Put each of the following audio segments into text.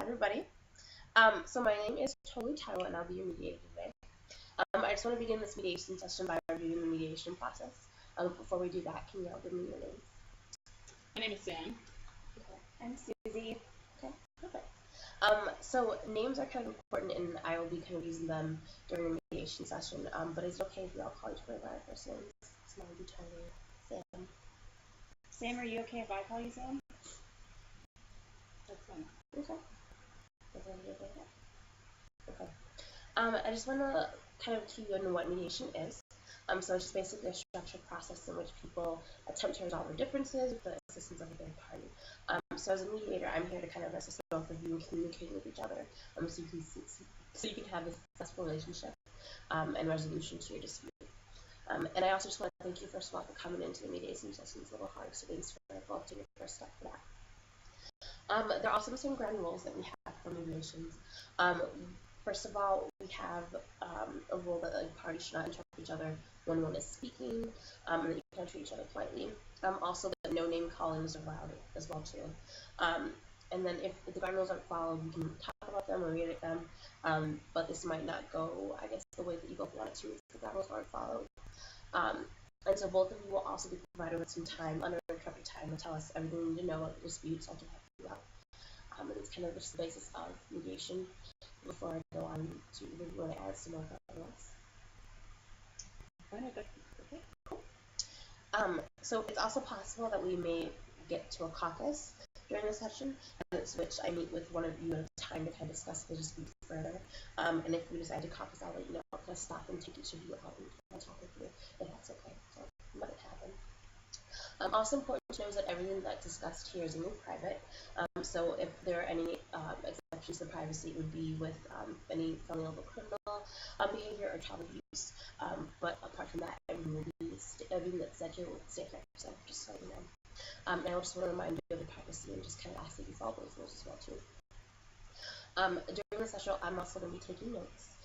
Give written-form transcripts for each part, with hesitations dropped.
everybody. So my name is Tolu, and I'll be your mediator today. I just want to begin this mediation session by reviewing the mediation process. Before we do that, can you all give me your names? My name is Sam. Okay. I'm Susie. Okay, perfect. So names are kind of important, and I will be kind of using them during the mediation session. But is it okay if we all call each other by our first names? So mine will be Tolu, Sam. Sam, are you okay if I call you Sam? That's fine. Okay. Okay. I just want to kind of key you on what mediation is. So it's just basically a structured process in which people attempt to resolve their differences with the assistance of a third party. So as a mediator, I'm here to kind of assist both of you in communicating with each other, so you can have a successful relationship and resolution to your dispute. And I also just want to thank you first of all for coming into the mediation session. It's a little hard, so thanks for taking the first step for that. There are also some ground rules that we have for mediations. First of all, we have a rule that parties should not interrupt each other when one is speaking, and that you can treat each other politely. Also, that no name calling is allowed as well too. And then if the ground rules aren't followed, we can talk about them or reiterate them, but this might not go, I guess, the way that you both want it to if the ground rules aren't followed. And so both of you will also be provided with some time, uninterrupted time, to tell us everything you need to know about the dispute, so I can help you out. And it's kind of just the basis of mediation. Before I go on to, you want to add some more comments? Okay, cool. So it's also possible that we may get to a caucus during the session, which I meet with one of you at a time to kind of discuss the dispute further. And if we decide to caucus, I'll let you know. I'll kind of stop and take each of you out and talk with you, if that's okay. So let it happen. Also important to know is that everything that's discussed here is in private. So if there are any exceptions to privacy, it would be with any felony level criminal behavior or child abuse. But apart from that, everything that's said here will stay here. So just so you know. And I just want to remind you of the privacy and just kind of ask that you follow those rules as well too. During the session, I'm also going to be taking notes.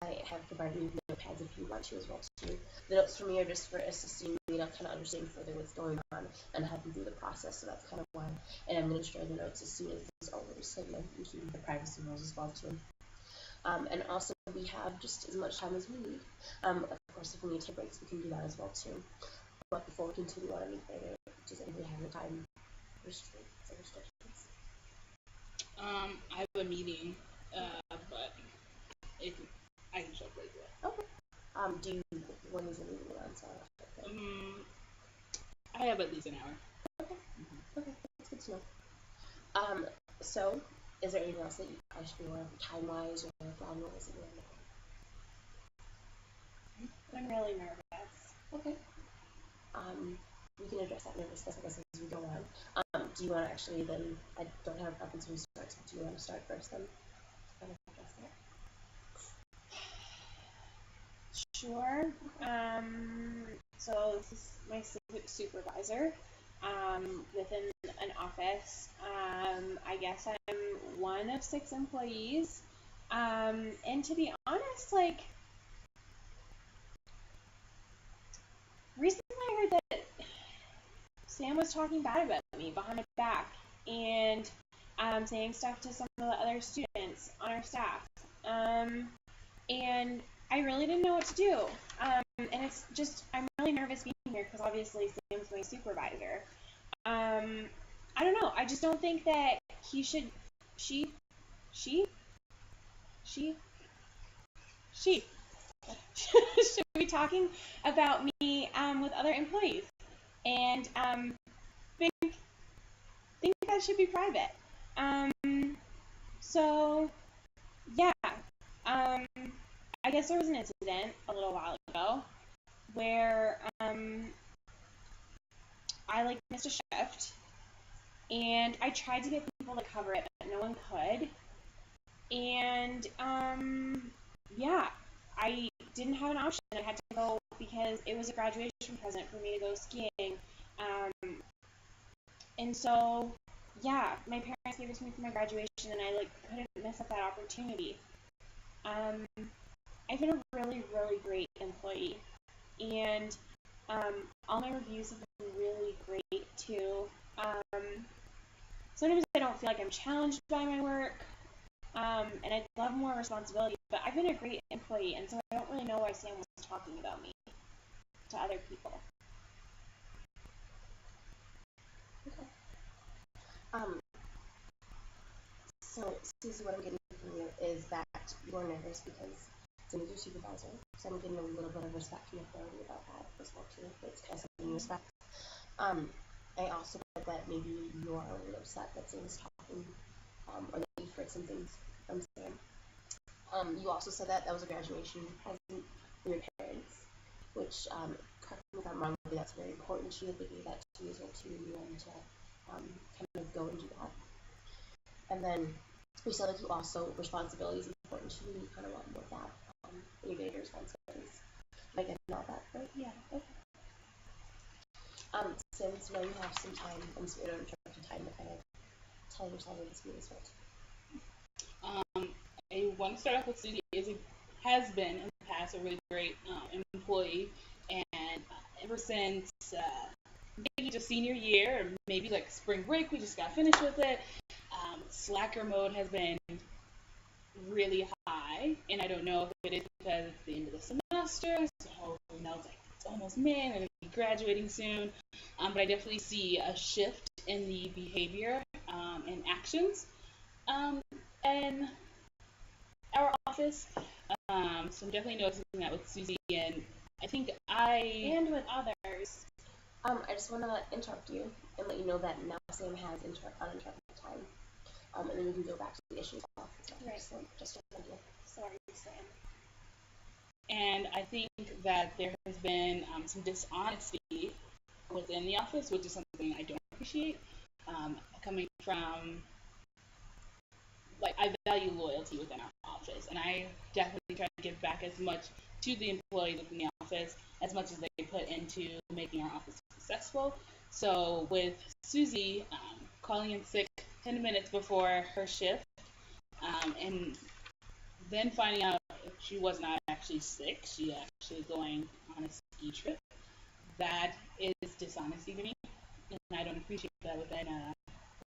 I have provided you with notepads if you want to as well too. The notes from me are just for assisting me to kind of understand further what's going on and help you through the process. So that's kind of why. And I'm going to share the notes as soon as this is over, so you know, you keep the privacy rules as well too. And also we have just as much time as we need. Of course, if we need to take breaks, we can do that as well too. But before we continue on any further, does anybody have any time restrictions? I have a meeting, but I can show up later. Okay. When is the meeting around? Sorry. I have at least an hour. Okay. Okay, that's good to know. So, is there anything else that I should be aware of time-wise or ground rules that you want to know? I'm really nervous. Okay. We can address that nervousness as we go on. Do you want to actually then, I don't have a preference when we start, so do you want to start first then? Kind of address that? Sure. So this is my supervisor within an office. I guess I'm one of 6 employees. And to be honest, like, recently I heard that Sam was talking bad about me behind my back and saying stuff to some of the other students on our staff. And I really didn't know what to do. And it's just, I'm really nervous being here because obviously Sam's my supervisor. I don't know. I just don't think that he should, she should be talking about me with other employees. And think that should be private. So, yeah. I guess there was an incident a little while ago where I missed a shift, and I tried to get people to cover it, but no one could. And yeah, I didn't have an option. I had to go because it was a graduation present for me to go skiing. And so yeah, my parents gave it to me for my graduation, and I couldn't miss up that opportunity. I've been a really, really great employee, and all my reviews have been really great too. Sometimes I don't feel like I'm challenged by my work, And I'd love more responsibility, but I've been a great employee, and so I don't really know why Sam was talking about me to other people. Okay. So, Susie, what I'm getting from you is that you're nervous because Sam is your supervisor, so I'm getting a little bit of respect and authority about that as well, too. It's kind of something you respect. I also think that maybe you're a little upset that Sam is talking, or that you've heard some things from Sam. You also said that was a graduation present from your parents, which, correct me if I'm wrong, maybe that's very important to you. They gave that to you as well too, and you wanted to kind of go and do that. And then you said that you also responsibility is important to you. You kind of want more of that in your day-to-day responsibilities. Am I getting all that right? Yeah. Okay. Since now you have some time, so we don't interrupt your time to kind of tell yourself what this means as well. I want to start off with Susie has been in the past a really great employee, and ever since maybe just senior year, or maybe like spring break, we just got finished with it. Slacker mode has been really high, and I don't know if it is because it's the end of the semester, so it's almost May, I'm going to be graduating soon, but I definitely see a shift in the behavior and actions in our office. So I'm definitely noticing that with Susie, and I think And with others. I just want to interrupt you and let you know that now Sam has uninterrupted time. And then we can go back to the issues off. Right. Just an idea. Sorry, Sam. And I think that there has been some dishonesty within the office, which is something I don't appreciate. Coming from, like, I value loyalty within our office, and I definitely try to give back as much to the employees within the office as much as they put into making our office successful. So with Susie calling in sick 10 minutes before her shift, and then finding out she was not actually sick, she actually going on a ski trip, that is dishonesty to me, and I don't appreciate that within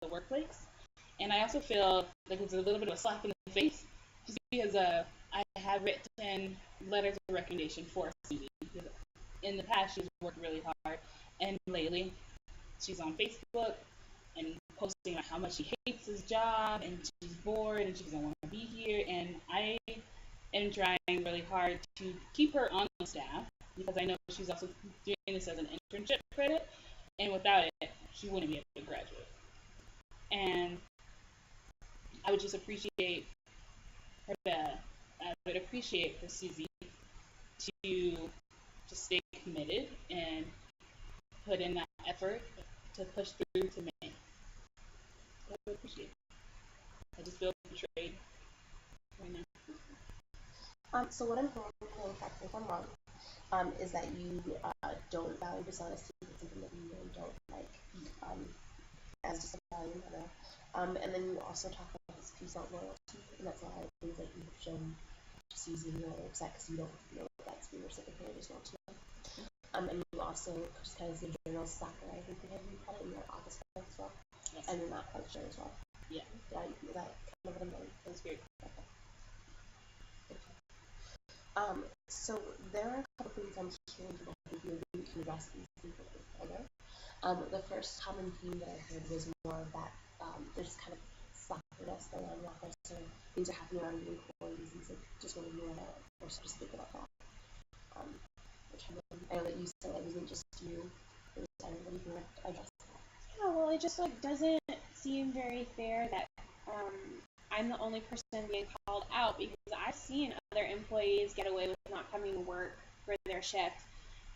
the workplace. And I also feel like it's a little bit of a slap in the face, just because I have written letters of recommendation for Susie. In the past, she's worked really hard, and lately, she's on Facebook and posting about how much she hates this job, and she's bored, and she doesn't want to be here. And I am trying really hard to keep her on the staff, because I know she's also doing this as an internship credit, and without it, she wouldn't be able to graduate. And I would just appreciate for Susie to just stay committed and put in that effort to push through to May. I would appreciate it. I just feel betrayed right now. So what I'm hearing, correct me if I'm wrong, is that you don't value dishonesty. It's something that you really don't like, as just a value in general. And then you also talk about this piece about loyalty, and that's a lot of things that you've shown Susie, and you're really upset because you don't know what that's being reciprocated as well too. And you also just kind of see a general slacker, I think we had it in your office as well. Yes. And you're not quite sure as well. Yeah. Is that kind of what I'm getting? That's great. Okay. So there are a couple things I'm hearing from you that you can address these people further. The first common theme that I heard was more of that there's kind of slackness going on in the office, so things are happening around the employees, and so just wanted you to first just think about that. I know that you said it wasn't just you, it was everybody who addressed that. Yeah, well, it just doesn't seem very fair that I'm the only person being called out, because I've seen other employees get away with not coming to work for their shift,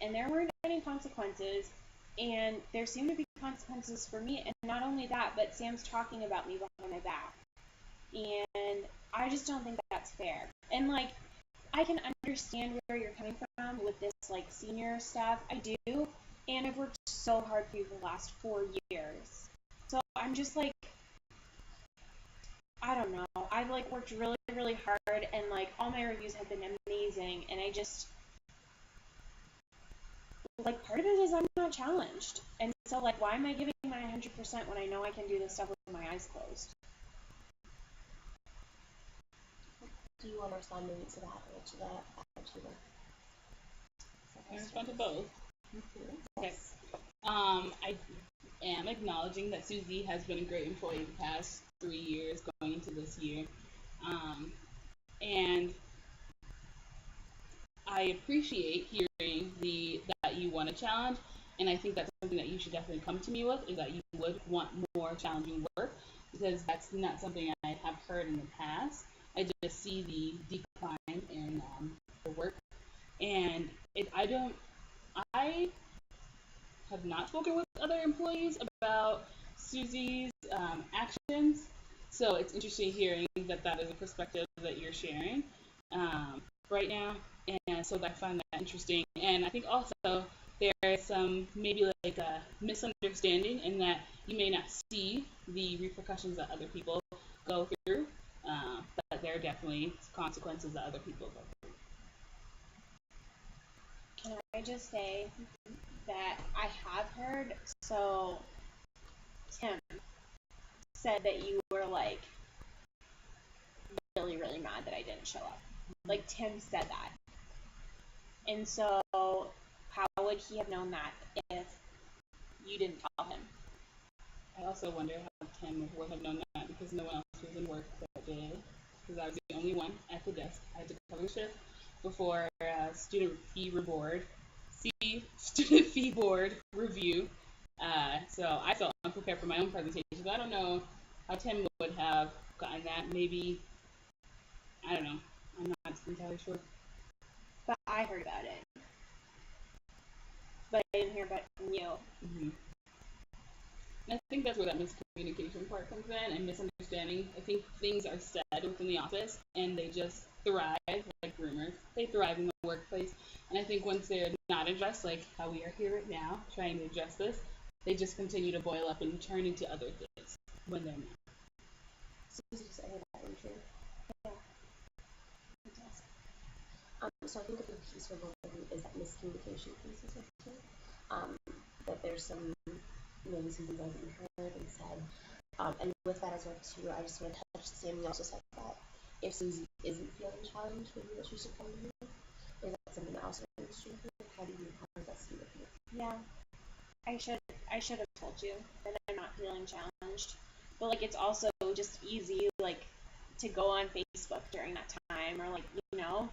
and there weren't any consequences, and there seem to be consequences for me. And not only that, but Sam's talking about me behind my back, and I just don't think that's fair. And I can understand where you're coming from with this senior stuff. I do, and I've worked so hard for you for the last 4 years. So I'm just I don't know. I've worked really, really hard, and all my reviews have been amazing, and I just part of it is I'm not challenged, and so why am I giving my 100% when I know I can do this stuff with my eyes closed? do you want to respond maybe to that or to the attitude? Can I respond to both? Okay. Yes. I am acknowledging that Susie has been a great employee the past 3 years going into this year. And I appreciate hearing that you want a challenge, and I think that's something that you should definitely come to me with, is that you would want more challenging work, because that's not something I have heard in the past. I just see the decline in the work, and I have not spoken with other employees about Susie's actions, so it's interesting hearing that is a perspective that you're sharing right now, and so I find that interesting. And I think also there is some maybe like a misunderstanding in that you may not see the repercussions that other people go through, but there are definitely consequences that other people go through. Can I just say that I have heard, so Tim said that you were like really, really mad that I didn't show up. Like Tim said that. And so how would he have known that if you didn't tell him? I also wonder how Tim would have known that, because no one else was in work that day, because I was the only one at the desk. I had to cover the shift before student fee board review. So I felt unprepared for my own presentation. So I don't know how Tim would have gotten that. Maybe, I don't know. I'm not entirely sure. But I heard about it. But I didn't hear about it from you. Mm-hmm. And I think that's where that miscommunication part comes in, and misunderstanding. I think things are said within the office, and they just thrive like rumors. They thrive in the workplace. And I think once they're not addressed, like how we are here right now, trying to address this, they just continue to boil up and turn into other things when they're not. Susie's any of that true? Yeah. So I think a big piece for both of you is that miscommunication piece is too. That there's some maybe some things that you heard and said. And with that as well too, I just want to touch Sam. You also said that if Susie isn't feeling challenged, maybe that she should come to you. Is that something that also is true? How does that sit with you? Yeah. I should have told you that I'm not feeling challenged. But like it's also just easy like to go on Facebook during that time, or like, you know.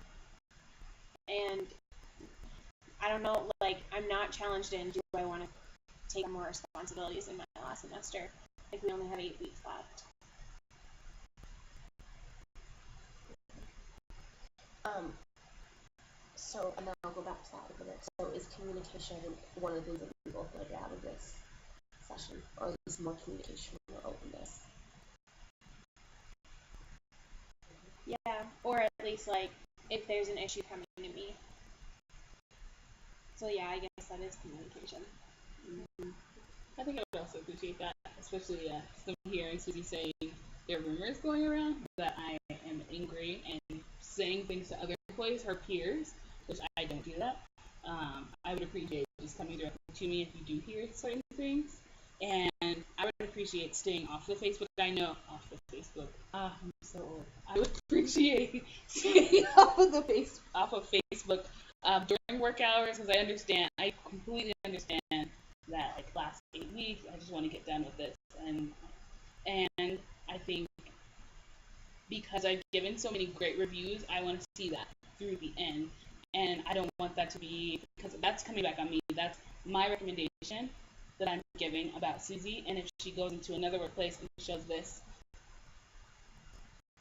And I don't know, like I'm not challenged in do I want to take more responsibilities in my last semester if we only have 8 weeks left. So, and then I'll go back to that a bit. So, is communication one of the things that we both want to get out of this session, or at least more communication, more openness? Yeah, or at least like if there's an issue coming to me. So yeah, I guess that is communication. Mm-hmm. I think I would also appreciate that, especially hearing Susie saying there are rumors going around that I am angry and saying things to other employees, her peers, which I don't do that. I would appreciate just coming directly to me if you do hear certain things. And I would appreciate staying off the Facebook. I know off the Facebook. I'm so old. I would appreciate staying off of Facebook during work hours, because I completely understand that like last 8 weeks, I just want to get done with this, and I think because I've given so many great reviews, I want to see that through the end, and I don't want that to be, because that's coming back on me. That's my recommendation that I'm giving about Susie, and if she goes into another workplace and shows this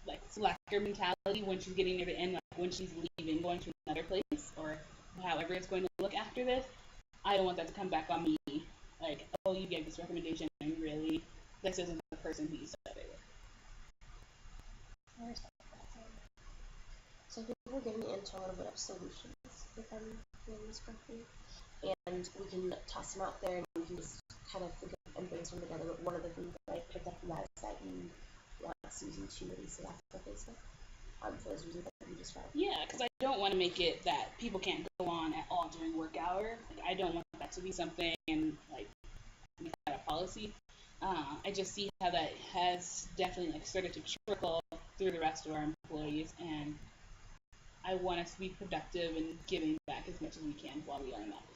like slacker mentality when she's getting near the end, like when she's leaving, going to another place, or however it's going to look after this, I don't want that to come back on me. Like, oh, you gave this recommendation, and really, this isn't the person who you said it with. So I think we're getting into a little bit of solutions, if I'm doing this correctly. And we can toss them out there, and we can just kind of think of and brainstorm together. But one of the things that I picked up from that is that you want Susie to release it off of Facebook. For those reasons that you described. Yeah, because I don't want to make it that people can't go on at all during work hour. Like, I don't want that to be something and like make that a policy. I just see how that has definitely like started to trickle through the rest of our employees, and I want us to be productive and giving back as much as we can while we are in the office.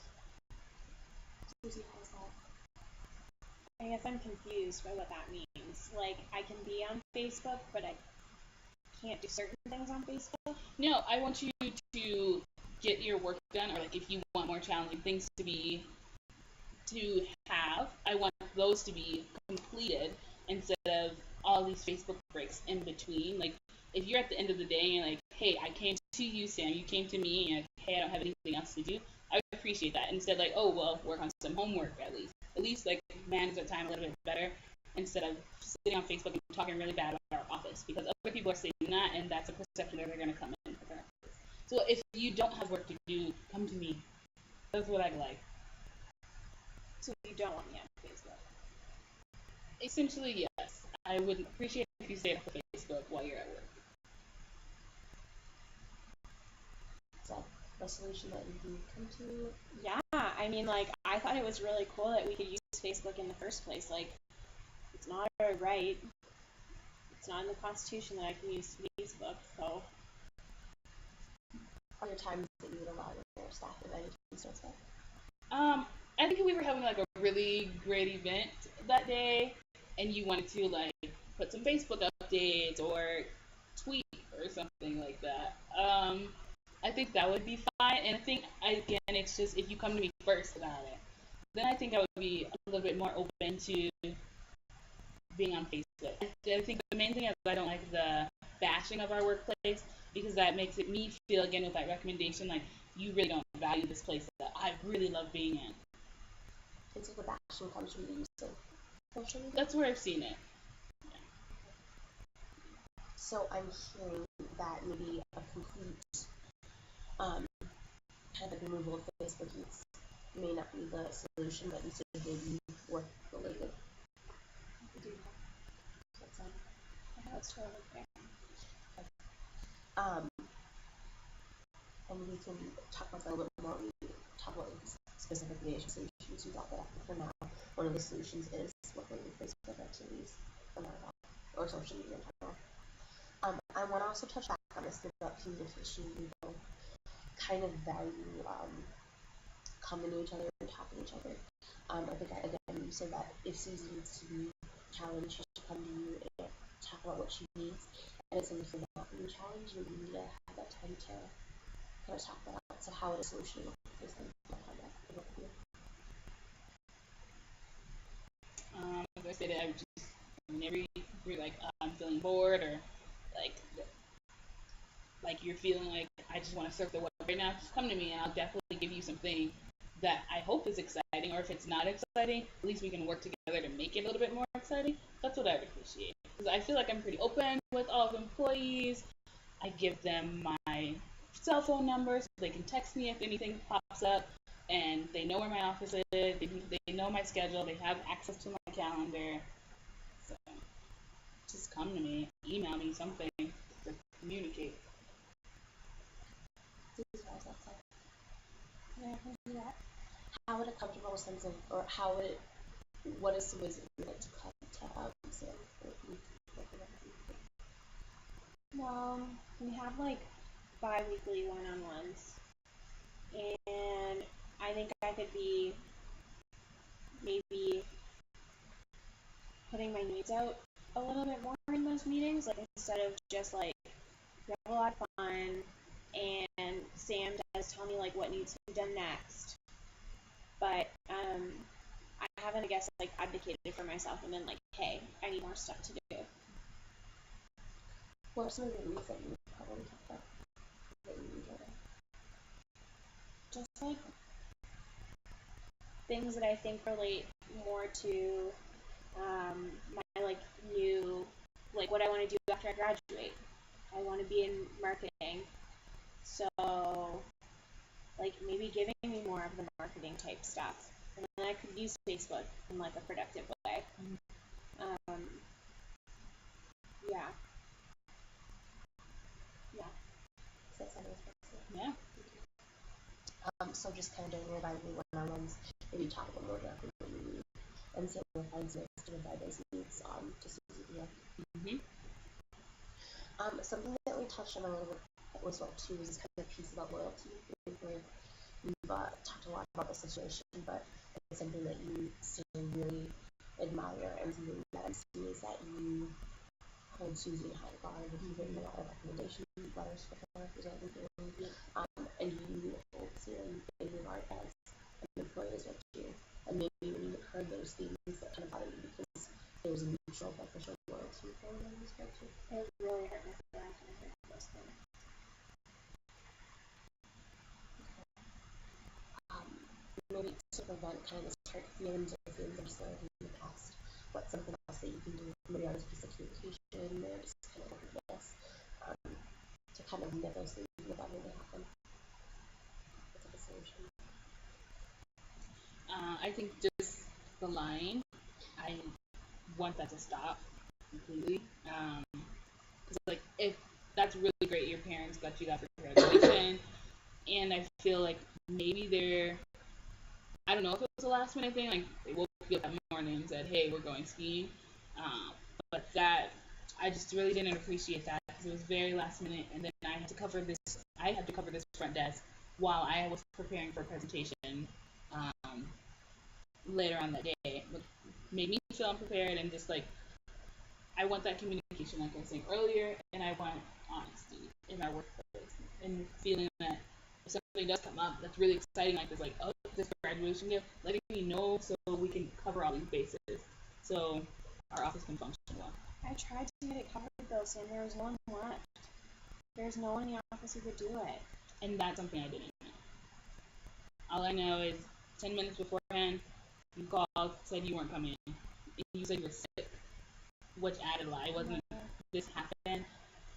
Susie, how's that? I guess I'm confused by what that means. Like, I can be on Facebook, but I can't do certain things on Facebook? No, I want you to get your work done, or like if you want more challenging things to have, I want those to be completed instead of all these Facebook breaks in between. Like, if you're at the end of the day and you're like, hey, I came to you, Sam, you came to me, and hey, I don't have anything else to do, I would appreciate that. Instead, like, oh, well, work on some homework at least. At least, like, manage our time a little bit better instead of sitting on Facebook and talking really bad about our office, because other people are saying that, and that's a perception that they're going to come in with our office. So if you don't have work to do, come to me. That's what I'd like. So you don't want me on Facebook? Essentially, yes. I would appreciate if you stay off of Facebook while you're at work. Is that a solution that you can come to? Yeah, I mean, like, I thought it was really cool that we could use Facebook in the first place. Like, it's not a right. It's not in the Constitution that I can use Facebook, so. Are there times that you would allow your staff to edit and stuff? I think we were having like a really great event that day, and you wanted to like put some Facebook updates or tweet or something like that. I think that would be fine, and I think again, it's just if you come to me first about it, then I think I would be a little bit more open to being on Facebook. I think the main thing is I don't like the bashing of our workplace, because that makes it me feel again with that recommendation like you really don't value this place that I really love being in. And so the bashing comes from the use of social media? That's where I've seen it. Yeah. So I'm hearing that maybe a complete kind of removal of Facebook use may not be the solution, but instead maybe work related. That's totally fair. And we can talk about that a little bit more. We talk about specific mediation solutions. We brought that up for now. One of the solutions is working with Facebook activities for now, or social media in general. I want to also touch back on this thing about communication. We both kind of value coming to each other and talking to each other. I think, again, you said that if Susie needs to be challenged, she should come to you and talk about what she needs. And it's if you're not being challenged, you need to have that time to kind of talk about that. So how would a solution look for this thing? As I said, I would just whenever you're like I'm feeling bored or like you're feeling like I just want to surf the web right now, just come to me and I'll definitely give you something that I hope is exciting, or if it's not exciting, at least we can work together to make it a little bit more exciting. That's what I'd appreciate, because I feel like I'm pretty open with all of the employees. I give them my cell phone number so they can text me if anything pops up, and they know where my office is, they know my schedule, they have access to my calendar. So just come to me, email me something to communicate. Yeah, I can do that. How would a comfortable sense of, or what is the ways that you like to come to Sam? Well, we have like bi-weekly one-on-ones, and I think I could be maybe putting my needs out a little bit more in those meetings, like instead of just like we have a lot of fun and Sam does tell me like what needs to be done next, but I haven't, I guess, like advocated for myself and been like, hey, I need more stuff to do. What are some of the needs that you probably talk about that you enjoy? Just like things that I think relate more to my like new, like what I want to do after I graduate. I want to be in marketing, so like maybe giving me more of the marketing type stuff, and then I could use Facebook in like a productive way. Yeah. Does that sound interesting? Yeah. So just kind of doing your bi-weekly one-on-ones, maybe talk a little more directly what you need, and so we'll find ways to provide those needs to Susie. Mm-hmm. Something that we touched on a little bit as well too is kind of piece about loyalty. We've talked a lot about the situation, but it's something that you still really admire, and something that I see is that you hold Susie in high regard. You've written a lot of recommendation letters for her, for example, and you hold Susie in regard as an employee as well too. And maybe when you heard those things, that kind of bothered you because there was a mutual beneficial loyalty for them as well too. It really hurt my feelings when I heard those things. Maybe to prevent kind of this hurt feelings or feelings of disloyalty in the past, what's something else that you can do, maybe on a piece of communication, or just kind of work with this, to kind of get those things in the bud when they happen? What's like a solution? I think just the lying, I want that to stop completely. Because like if that's really great, your parents got you that for graduation, and I feel like maybe they're, I don't know if it was a last minute thing, like they woke you up that morning and said, hey, we're going skiing. But that, I just really didn't appreciate that because it was very last minute, and then I had to cover this front desk while I was preparing for a presentation later on that day. It made me feel unprepared, and just like, I want that communication, like I was saying earlier, and I want honesty in our workplace, and feeling that if something does come up that's really exciting, like this, like, oh, this graduation gift, letting me know so we can cover all these bases, so our office can function well. I tried to get it covered though, Sam. There was no one left. There's no one in the office who could do it. And that's something I didn't know. All I know is 10 minutes beforehand, you called, said you weren't coming in. And you said you were sick, which added a lie. It wasn't this happened,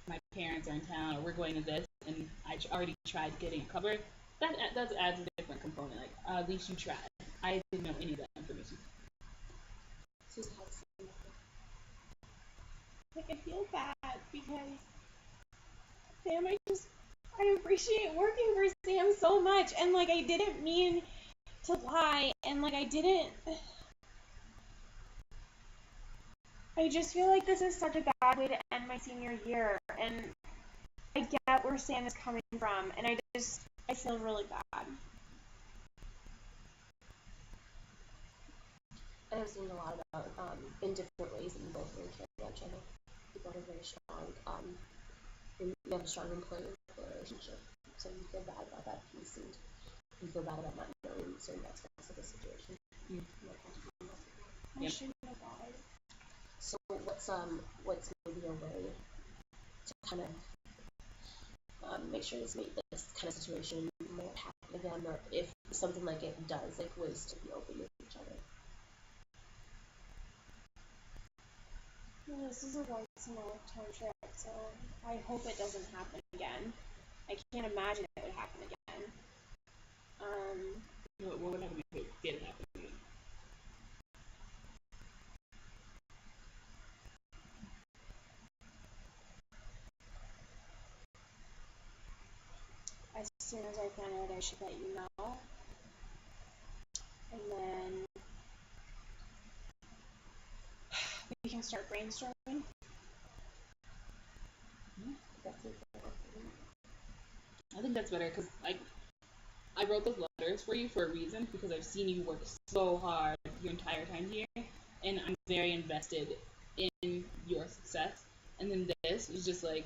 my parents are in town, or we're going to this, and I already tried getting it covered. That adds a different component. Like, at least you tried. I didn't know any of that information. Susie, how does it Like, I feel bad because Sam, I appreciate working for Sam so much, and like I didn't mean to lie, and like I just feel like this is such a bad way to end my senior year, and I get where Sam is coming from, and I feel really bad. And I've seen a lot about in different ways that you both really care about each other. You both are very strong. You have a strong employee relationship, so you feel bad about that piece, and you feel bad about not knowing certain aspects of the situation. I shouldn't have lied. So what's maybe a way to kind of make sure this kind of situation won't happen again, or if something like it does, like ways to be open with each other? Well, this is a once in a lifetime trip, so I hope it doesn't happen again. I can't imagine it would happen again. What would happen if it did happen again? As soon as I find out, I should let you know. And then we can start brainstorming. I think that's better because I wrote those letters for you for a reason, because I've seen you work so hard your entire time here, and I'm very invested in your success. And then this is just like,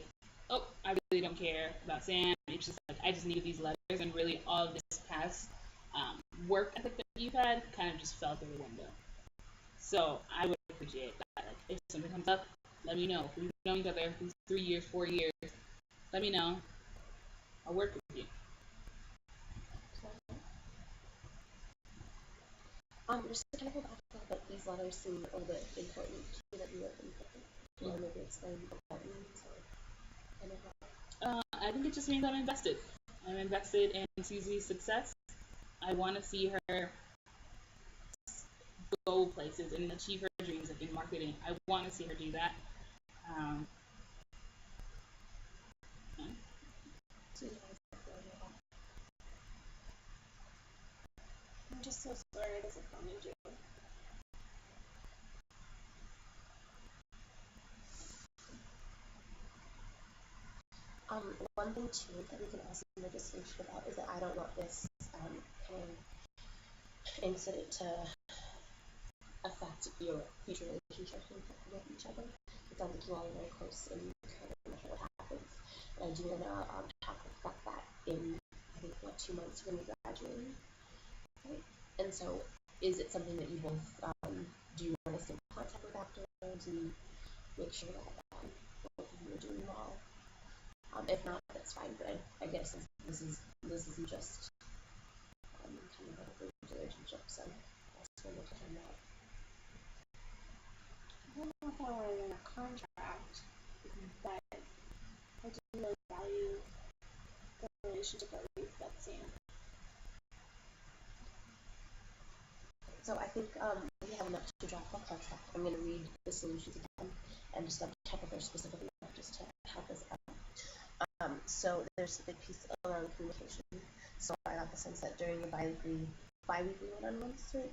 oh, I really don't care about Sam. It's just like I just needed these letters, and really all of this past work ethic that you've had kind of just fell through the window. So I would appreciate that. Like, if something comes up, let me know. We've known each other for 3 years, 4 years. Let me know. I'll work with you. Just to kind of go back to that, but these letters seem a little bit important to you, that you wrote them. Do you want to maybe explain what that means? I think it just means I'm invested. I'm invested in Susie's success. I want to see her go places and achieve her dreams, like in marketing. I want to see her do that. I'm just so sorry I disappointed you. One thing too that we can also make a solution about is that I don't want this kind of incident to affect your future relationships with each other. It sounds like you all are very close and you care very much about what happens. And I do want to talk about that in, I think, 2 months when you're graduating. Right? And so, is it something that you both do you want to stay in contact with afterwards and make sure that both of you are doing well? If not, that's fine. But I guess this isn't just kind of like a good relationship. So that's when we'll touch on that. I don't know if I want it in a contract, but I do really value the relationship that we've built in. So I think we have enough to draft a contract. I'm going to read the solutions again and just double check if they're specific enough just to help us out. So there's a big piece around communication. So I got the sense that during the bi-weekly one-on-ones, right,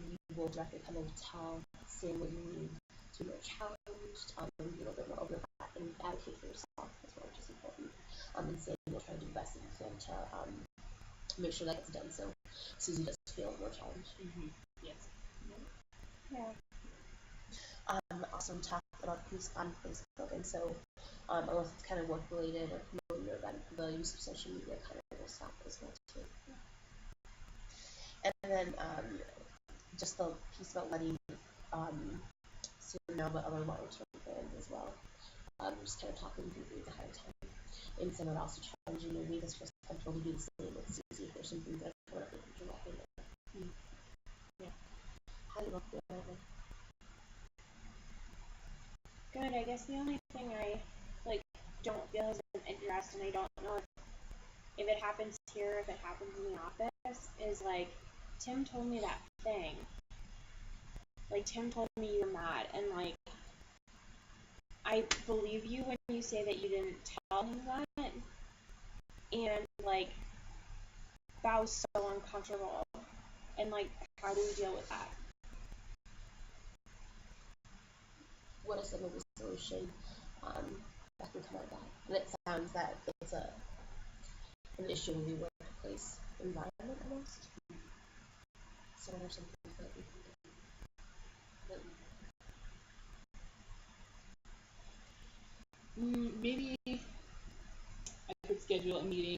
you will directly kind of tell Sam what you need to be more challenged, a little bit more over that, and advocate for yourself as well, which is important. And Sam will try to do the best that you can to make sure that gets done. So Susie does feel more challenged. Yes. Yeah. Also we talked about who's on Facebook, and so unless it's kind of work related or promoting your event, the use of social media kind of will stop as well too. And then just the piece about letting Sue know about other long-term plans as well. Just kind of talking briefly ahead of time. And so it also challenging your leaders for potential to do the same with Susie if there's some things that are coming up in the future. Yeah. How do you look at it? Good. I guess the only thing I don't feel is an interest, and I don't know if it happens here, if it happens in the office, is Tim told me that thing. Tim told me you were mad, and I believe you when you say that you didn't tell him that, and that was so uncomfortable, and how do we deal with that? What is some of the solution that can come out of that? And it sounds that it's an issue in the workplace environment almost. So what are some things that we can do? Maybe I could schedule a meeting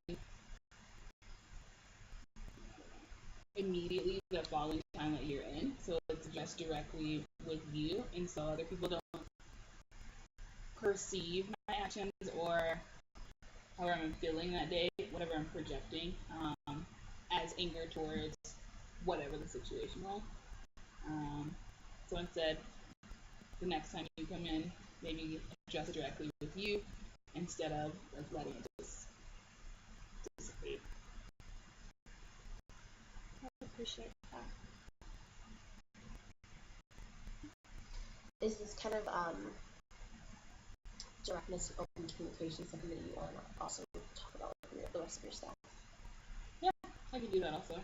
immediately the following time that you're in, so it's just directly with you, and so other people don't perceive my actions or however I'm feeling that day, whatever I'm projecting, as anger towards whatever the situation was. So instead, the next time you come in, maybe address it directly with you instead of letting it just dissipate. I appreciate that. Is this kind of directness and open communication something that you want to also talk about with the rest of your staff? Yeah, I could do that also.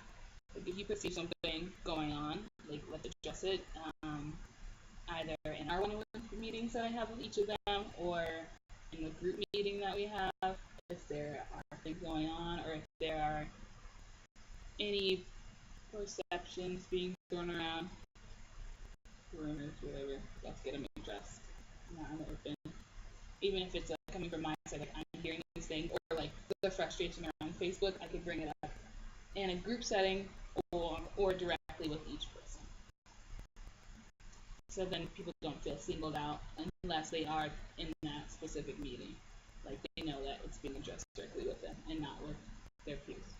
If you perceive something going on, let's address it, either in our one-on-one meetings that I have with each of them, or in the group meeting that we have, if there are things going on, or if there are any perceptions being thrown around, rumors, whatever, let's get them addressed. I'm open. Even if it's coming from my side, I'm hearing these things, or the frustration around Facebook, I could bring it up in a group setting or directly with each person. So then people don't feel singled out unless they are in that specific meeting. They know that it's being addressed directly with them and not with their peers.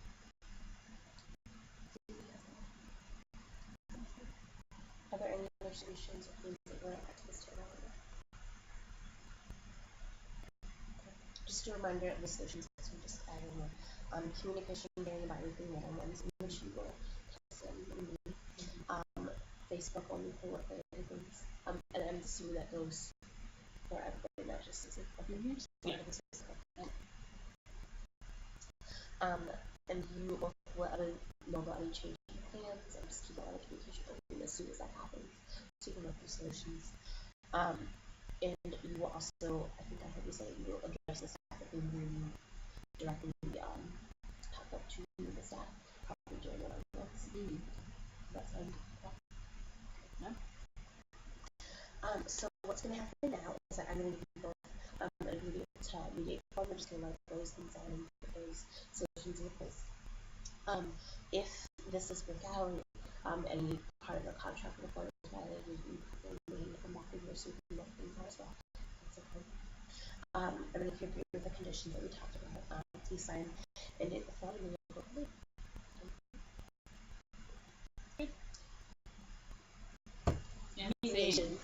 Are there any other solutions or things that we're at this time? Just a reminder of the solutions that we just added more. Communication during bi-weekly one-on-ones, in which you will send me. Facebook only for work-related things. And I'm assuming that goes for everybody, not just Susie. Yeah. And you will let others know about any change in plans and just keep a lot of communication open as soon as that happens, so you can look for solutions. And you will also, I think I heard you say, you will address the staff likely really directly talk up to the staff probably during one of those. That's fine. Yeah. So what's going to happen now is that I'm going to give you both an agreement to mediate for. We're just going to write those things down and put those solutions in place. If this does work out, any part of the contract with the board is violated, you may come back with your suit and work things out as well. That's okay. And then if you agree with the conditions that we talked about, please sign and date the form and then you'll go to leave. Yeah, Mediation.